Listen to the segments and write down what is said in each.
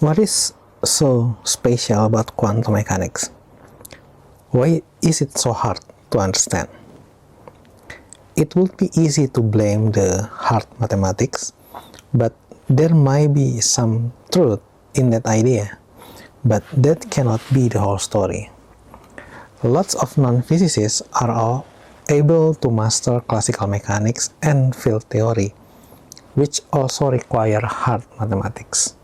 What is so special about quantum mechanics? Why is it so hard to understand? It would be easy to blame the hard mathematics, but there might be some truth in that idea, but that cannot be the whole story. Lots of non-physicists are all able to master classical mechanics and field theory, which also require hard mathematics.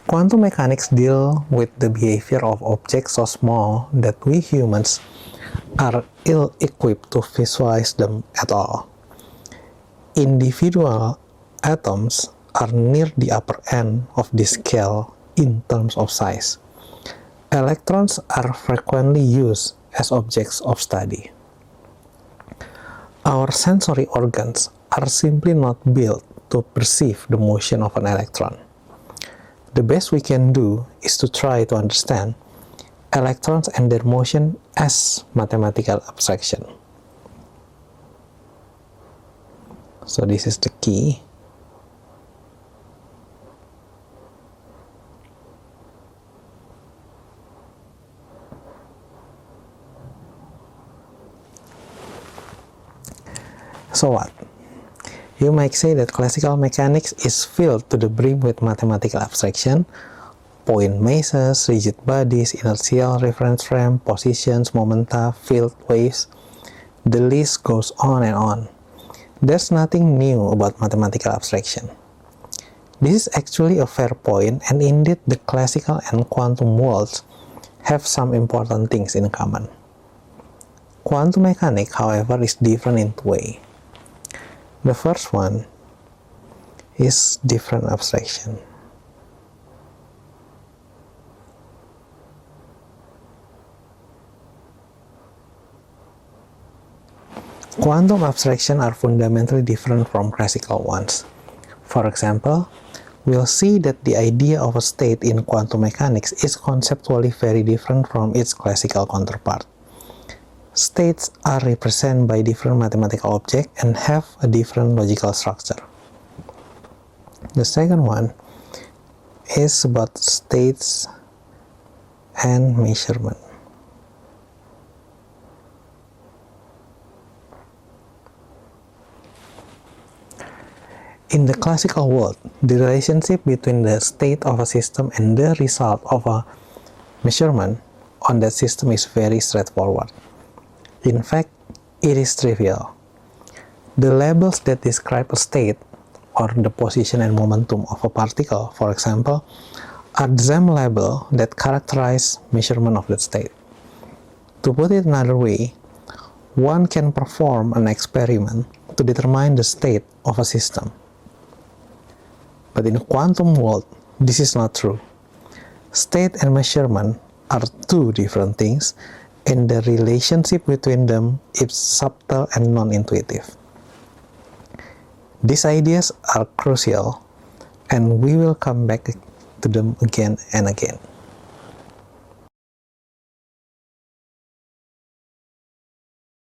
Quantum mechanics deal with the behavior of objects so small that we humans are ill-equipped to visualize them at all. Individual atoms are near the upper end of this scale in terms of size. Electrons are frequently used as objects of study. Our sensory organs are simply not built to perceive the motion of an electron. The best we can do is to try to understand electrons and their motion as mathematical abstraction. So this is the key. So what? You might say that classical mechanics is filled to the brim with mathematical abstraction, point masses, rigid bodies, inertial reference frame, positions, momenta, field waves. The list goes on and on. There's nothing new about mathematical abstraction. This is actually a fair point, and indeed the classical and quantum worlds have some important things in common. Quantum mechanics, however, is different in two ways. The first one is different abstraction. Quantum abstraction are fundamentally different from classical ones. For example, we'll see that the idea of a state in quantum mechanics is conceptually very different from its classical counterpart. States are represented by different mathematical objects and have a different logical structure. The second one is about states and measurement. In the classical world, the relationship between the state of a system and the result of a measurement on that system is very straightforward. In fact, it is trivial. The labels that describe a state, or the position and momentum of a particle, for example, are the same label that characterize measurement of that state. To put it another way, one can perform an experiment to determine the state of a system. But in a quantum world, this is not true. State and measurement are two different things, and the relationship between them is subtle and non-intuitive. These ideas are crucial, and we will come back to them again and again.